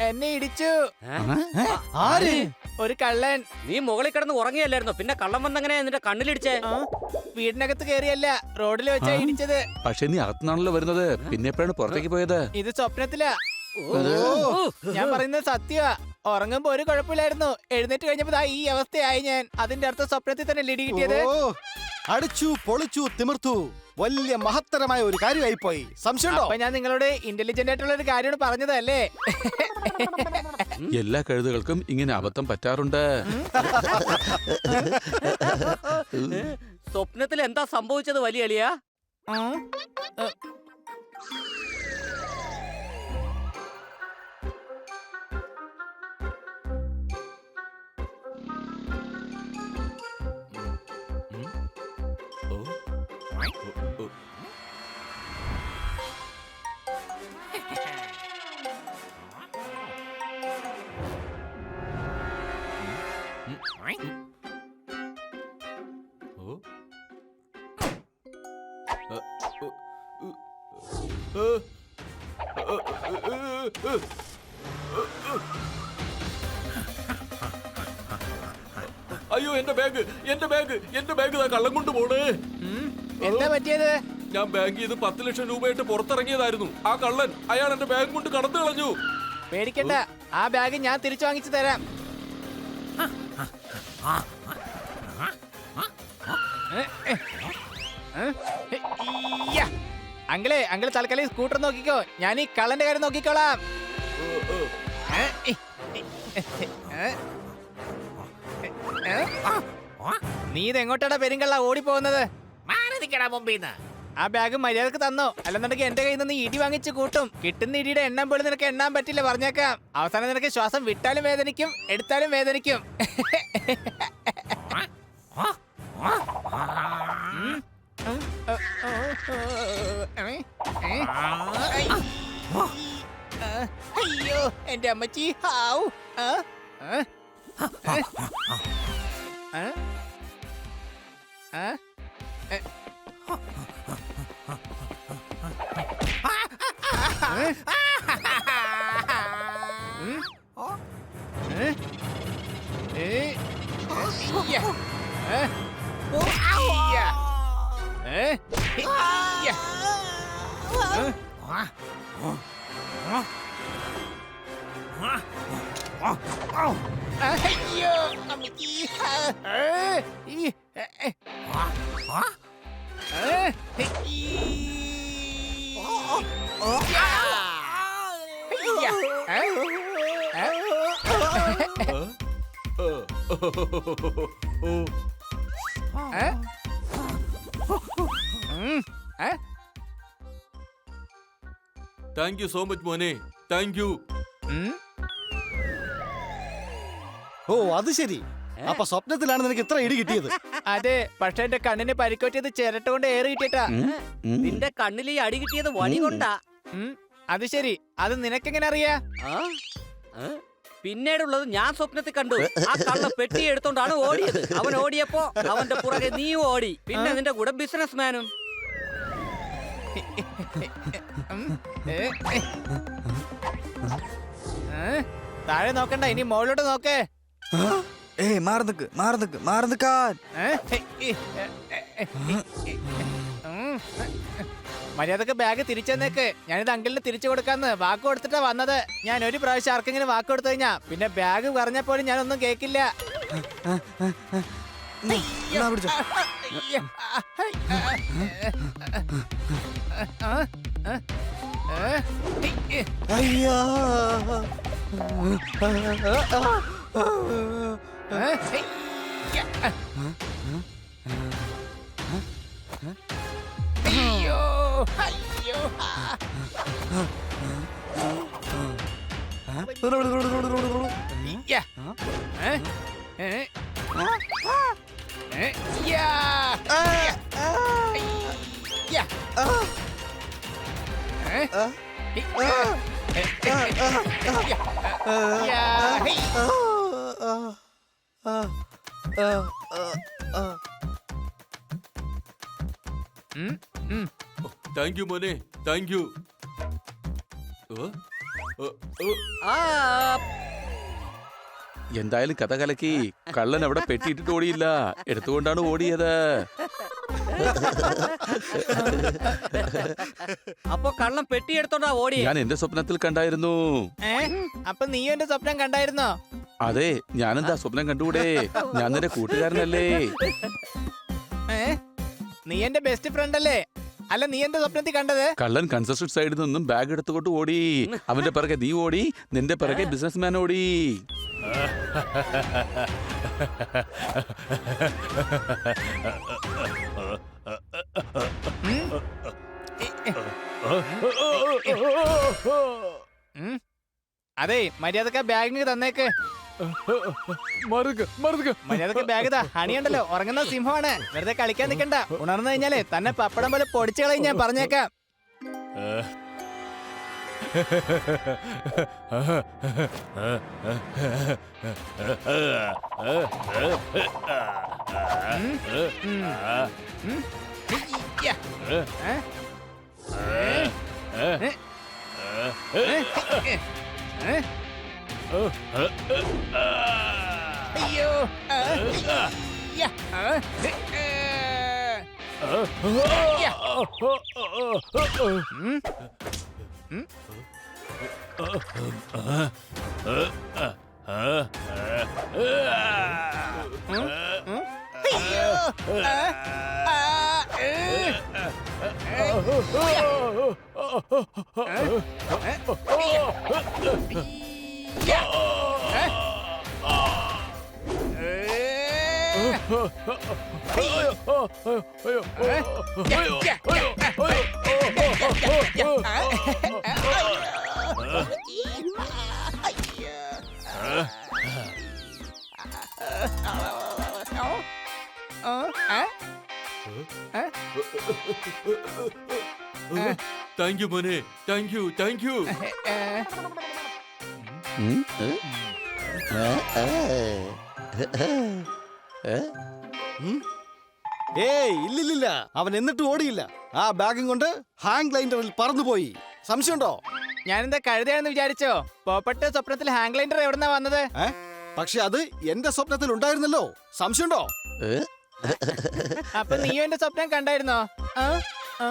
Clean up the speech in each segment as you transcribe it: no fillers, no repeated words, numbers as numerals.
എന്നെ ഇടിച്ചു. ആര്? ഒരു കള്ളൻ. നീ മുകളിൽ കിടന്ന് ഉറങ്ങിയല്ലായിരുന്നോ? പിന്നെ കള്ളം വന്നെങ്ങനെ നിന്റെ കണ്ണിലിടിച്ചേ? വീടിനകത്ത് കയറിയല്ല, റോഡിൽ വെച്ചാ ഇടിച്ചത്. പക്ഷെ നീ അകത്തുനിന്നാണല്ലോ വരുന്നത്, പിന്നെ എപ്പോഴാണ് പുറത്തേക്ക് പോയത്? ഇത് സ്വപ്നത്തിലാ. ഞാൻ പറയുന്നത് സത്യമാ. ഉറങ്ങുമ്പോ ഒരു കുഴപ്പമില്ലായിരുന്നു. എഴുന്നേറ്റ് കഴിഞ്ഞപ്പോ ഈ അവസ്ഥയായി ഞാൻ. അതിന്റെ അർത്ഥം സ്വപ്നത്തിൽ തന്നെ ലിടി കിട്ടിയത്. അടിച്ചു പൊളിച്ചു തിമിർത്തു. വലിയ മഹത്തരമായ ഒരു കാര്യമായി പോയി. സംശയമുണ്ടോ? അപ്പൊ ഞാൻ നിങ്ങളോട് ഇന്റലിജന്റ് ആയിട്ടുള്ള ഒരു കാര്യമാണ് പറഞ്ഞതല്ലേ? എല്ലാ കഴുതുകൾക്കും ഇങ്ങനെ അബദ്ധം പറ്റാറുണ്ട്. സ്വപ്നത്തിൽ എന്താ സംഭവിച്ചത് വലിയ അളിയാ? അയ്യോ, എന്റെ ബാഗ്, എന്റെ ബാഗ്, എന്റെ ബാഗ് കള്ളം കൊണ്ട് പോണേ. എന്താ പറ്റിയത്? ഞാൻ ബാങ്കിൽ നിന്ന് 10 ലക്ഷം രൂപയായിട്ട് പുറത്തിറങ്ങിയതായിരുന്നു. ആ കള്ളൻ അയാൾ എന്റെ ബാഗ് കൊണ്ട് കടന്നു കളഞ്ഞു. പേടിക്കണ്ട, ആ ബാഗ് ഞാൻ തിരിച്ചു വാങ്ങിച്ചു തരാം. അങ്കിള് തൽക്കാലം സ്കൂട്ടർ നോക്കിക്കോ, ഞാൻ ഈ കള്ളന്റെ കാര്യം നോക്കിക്കോളാം. നീ ഇത് എങ്ങോട്ടാടാ പെരുങ്കള്ള ഓടിപ്പോകുന്നത്? ആ ബാഗ് മര്യാദക്ക് തന്നോ, അല്ലെന്നുണ്ടെങ്കിൽ എന്റെ കയ്യിൽ നിന്ന് ഇടി വാങ്ങിച്ച് കൂട്ടും. കിട്ടുന്ന ഇടിയുടെ എണ്ണം പോലും നിനക്ക് എണ്ണാൻ പറ്റില്ല, പറഞ്ഞേക്കാം. അവസാനം നിനക്ക് ശ്വാസം വിട്ടാലും വേദനിക്കും, എടുത്താലും വേദനിക്കും. അയ്യോ എന്റെ അമ്മച്ചി. ഹാവ്. അയ്യോ അമ്മച്ചി. താങ്ക് യു സോ മച്ച് മോനെ, താങ്ക് യു. ഓ അത് ശരി. അപ്പൊ സ്വപ്നത്തിലാണ് നിനക്ക് ഇത്ര ഇടി കിട്ടിയത്? അതെ, പക്ഷെ എന്റെ കണ്ണിന് പരിക്കൊറ്റിയത് ചിരട്ട കൊണ്ട് ഏറി കിട്ടിട്ടാ. നിന്റെ കണ്ണിൽ ഈ അടി കിട്ടിയത് വടി കൊണ്ടാ. അത് ശരി, അത് നിനക്കെങ്ങനെ അറിയാ? പിന്നീടുള്ളത് ഞാൻ സ്വപ്നത്തിൽ കണ്ടു. ആ കള്ള പെട്ടി എടുത്തോണ്ടാണ് ഓടിയത്. അവൻ ഓടിയപ്പോ അവന്റെ പുറകെ നീ ഓടി. പിന്നെ നിന്റെ കൂടെ ബിസിനസ്മാനും. താഴെ നോക്കണ്ട, ഇനി മുകളിലോട്ട് നോക്കേ. മര്യാദക്ക് ബാഗ് തിരിച്ചെന്നേക്ക്. ഞാനിത് അങ്കിളിന് തിരിച്ചു കൊടുക്കാന്ന് വാക്ക് കൊടുത്തിട്ടാ വന്നത്. ഞാൻ ഒരു പ്രാവശ്യം ആർക്കെങ്കിലും വാക്ക് കൊടുത്തു കഴിഞ്ഞാ പിന്നെ ബാഗ് പറഞ്ഞപ്പോലും ഞാനൊന്നും കേക്കില്ല. അയ്യോ അയ്യോ. യാ. ഏ? ഏ? ഏ? യാ. യാ. ഏ? യാ. ഹൈ. ഉം, ഉം. താങ്ക് യു മോനെ, താങ്ക് യു. ആ എന്തായാലും കഥ കലക്കി. കള്ളൻ അവിടെ പെട്ടിയിട്ടിട്ട് ഓടിയില്ല, എടുത്തുകൊണ്ടാണ് ഓടിയത്. അപ്പൊ കള്ളം പെട്ടി എടുത്തോണ്ടാ ഓടിയേ. ഞാൻ എന്റെ സ്വപ്നത്തിൽ കണ്ടായിരുന്നു. ഏ? അപ്പൊ നീ എന്റെ സ്വപ്നം കണ്ടായിരുന്നോ? അതെ, ഞാനെന്താ സ്വപ്നം കണ്ടുകൂടെ? ഞാൻ നിന്റെ കൂട്ടുകാരനല്ലേ? ഏ? നീ എന്റെ ബെസ്റ്റ് ഫ്രണ്ട് അല്ലേ? അല്ല, നീ എന്റെ സ്വപ്നത്തിൽ കണ്ടത്? കള്ളൻ കൺസ്ട്രക്ഷൻ സൈഡിൽ നിന്നും ബാഗ് എടുത്തുകൊണ്ട് ഓടി. അവന്റെ പിറകെ നീ ഓടി, നിന്റെ പിറകെ ബിസിനസ്മാൻ ഓടി. ഉം. അതെ, മര്യാദക്ക ബാഗ് തന്നേക്ക്. മര്യാദക്ക് ബാഗ് താ. ഹണിയുണ്ടല്ലോ, ഉറങ്ങുന്ന സിംഹമാണ്. വെറുതെ കളിക്കാൻ നിൽക്കണ്ട. ഉണർന്നു കഴിഞ്ഞാലേ തന്നെ പപ്പടം പോലെ പൊടിച്ചു കളയും ഞാൻ, പറഞ്ഞേക്കാം. യാ. ഏ? ഏ? അയ്യോ. യാ. യാ. ഉം. അയ്യോ. താങ്ക് യു മോനെ, താങ്ക് യു, താങ്ക് യു. ഉം? ഏയ് ഇല്ലില്ല, അവൻ എന്നിട്ട് ഓടിയില്ല. ആ ബാഗും കൊണ്ട് ഹാങ് ഗ്ലൈൻഡറിൽ പറന്നുപോയി. സംശയമുണ്ടോ? ഞാനെന്താ കഴുതയാണെന്ന് വിചാരിച്ചോ? പോപ്പട്ട സ്വപ്നത്തിൽ ഹാങ് ഗ്ലൈൻഡർ എവിടുന്നാ വന്നത്? പക്ഷെ അത് എന്റെ സ്വപ്നത്തിൽ ഉണ്ടായിരുന്നല്ലോ. സംശയമുണ്ടോ? അപ്പൊ നീയും എന്റെ സ്വപ്നം കണ്ടായിരുന്നോ? ആ? ആ?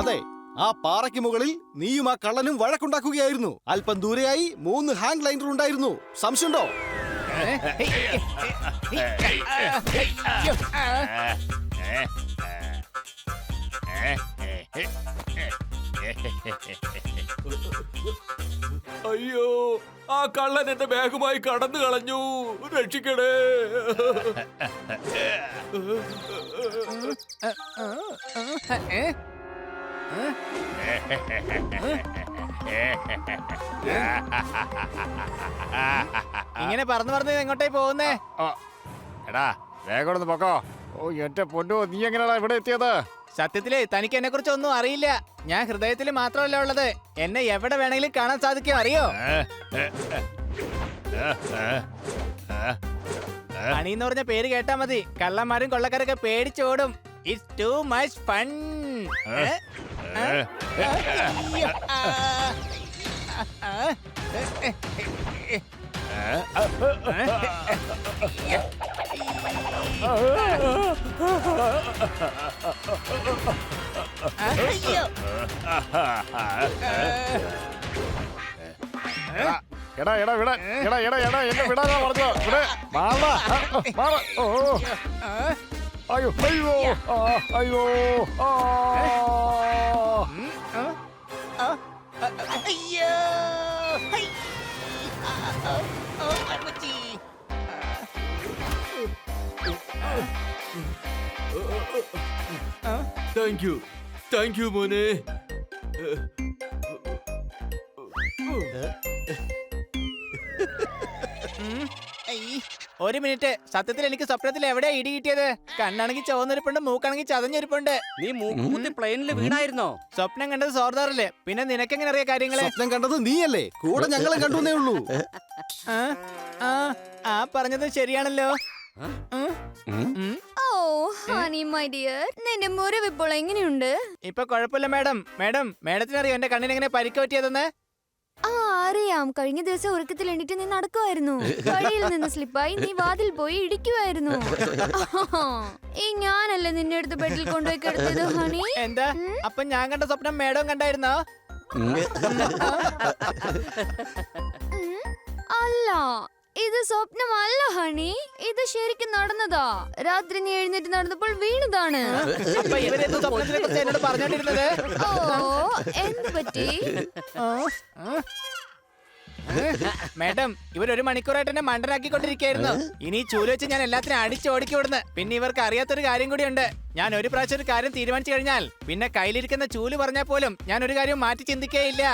അതെ, ആ പാറയ്ക്ക് മുകളിൽ നീയും ആ കള്ളനും വഴക്കുണ്ടാക്കുകയായിരുന്നു. അല്പം ദൂരെയായി 3 ഹാങ് ഗ്ലൈൻഡർ ഉണ്ടായിരുന്നു. സംശയമുണ്ടോ? അയ്യോ, ആ കള്ളൻ എന്റെ ബാഗുമായി കടന്നു കളഞ്ഞു. രക്ഷിക്കണേ. ഇങ്ങനെ പറന്ന് പറന്ന് എങ്ങോട്ടേ പോകുന്നേ? എടാ വേഗം ഒന്ന് പൊക്കോ. ഓ എന്റെ പൊന്നോ, നീ എങ്ങനെയാ ഇവിടെ എത്തിയത്? സത്യത്തില് തനിക്ക് എന്നെ കുറിച്ച് ഒന്നും അറിയില്ല. ഞാൻ ഹൃദയത്തിൽ മാത്രമല്ല ഉള്ളത്, എന്നെ എവിടെ വേണമെങ്കിലും കാണാൻ സാധിക്കും, അറിയോ? ഹണി എന്ന് പറഞ്ഞ പേര് കേട്ടാ മതി, കള്ളന്മാരും കൊള്ളക്കാരൊക്കെ പേടിച്ചോടും. It's too much fun. എടാ എടാ വിട, എടാ എടാ എടാ എന്നെ വിടാനാ പറഞ്ഞോ? ഇവിടെ മാറാ, മാറാ. ഓ അയ്യോ അയ്യോ അയ്യോ. അയ്യോ. താങ്ക് യു മോനെ. ഒരു മിനിറ്റ്, സത്യത്തിൽ എനിക്ക് സ്വപ്നത്തിൽ എവിടെയാ ഇടി കിട്ടിയത്? കണ്ണാണെങ്കിൽ ചുവന്നിരിപ്പുണ്ട്, മൂക്കാണെങ്കിൽ ചതഞ്ഞിരിപ്പുണ്ട്. നീ മൂക്കുകുത്തി പ്ലെയിനിൽ വീണായിരുന്നോ? സ്വപ്നം കണ്ടത് സോർദാറല്ലേ, പിന്നെ നിനക്കെങ്ങനെ അറിയാം കാര്യങ്ങള്? സ്വപ്നം കണ്ടത് നീയല്ലേ? കൂടെ ഞങ്ങളും കണ്ടുവന്നേ ഉള്ളൂ. ആ, ആ, ആ പറഞ്ഞത് ശരിയാണല്ലോ. ഓ ഹണി മൈ ഡിയർ, നിന്റെ മുറിവ് ഇപ്പോൾ എങ്ങനെയുണ്ട്? ഇപ്പൊ കുഴപ്പമില്ല മാഡം. മാഡത്തിനറിയോ എന്റെ കണ്ണിന് എങ്ങനെ പരിക്ക് പറ്റിയതെന്ന്? ആ അറിയാം, കഴിഞ്ഞ ദിവസം ഉറക്കത്തിൽ എണീറ്റ് നീ നടക്കുമായിരുന്നു. വഴിയിൽ നിന്ന് സ്ലിപ്പായി നീ വാതിൽ പോയി ഇടിക്കുമായിരുന്നു. ഈ ഞാനല്ലേ നിന്നെ എടുത്ത് ബെഡിൽ കൊണ്ടുപോയി കിടത്തിയത് ഹണി. എന്താ? അപ്പൊ ഞാൻ കണ്ട സ്വപ്നം മാഡം കണ്ടായിരുന്നോ? അല്ല, ഇത് സ്വപ്നമല്ല ഹണി, ഇത് ശരിക്കും നടന്നതാ. രാത്രി നീ എഴുന്നേറ്റ് നടന്നപ്പോൾ വീണതാണ്. അപ്പൊ ഇവരെന്ത് സ്വപ്നത്തിനെ കുറിച്ച് എന്നോട് പറഞ്ഞോണ്ടിരുന്നത്? ഓ എന്ത് പറ്റി? മാഡം, ഇവർ 1 മണിക്കൂറായിട്ട് എന്നെ മണ്ടനാക്കിക്കൊണ്ടിരിക്കുകയായിരുന്നു. ഇനി ചൂല് വെച്ച് ഞാൻ എല്ലാത്തിനും അടിച്ചോടിക്ക് വിടുന്നു. പിന്നെ ഇവർക്ക് അറിയാത്തൊരു കാര്യം കൂടിയുണ്ട്. ഞാൻ ഒരു പ്രാവശ്യം ഒരു കാര്യം തീരുമാനിച്ചു കഴിഞ്ഞാൽ പിന്നെ കയ്യിലിരിക്കുന്ന ചൂല് പറഞ്ഞാൽ പോലും ഞാൻ ഒരു കാര്യം മാറ്റി ചിന്തിക്കേയില്ല.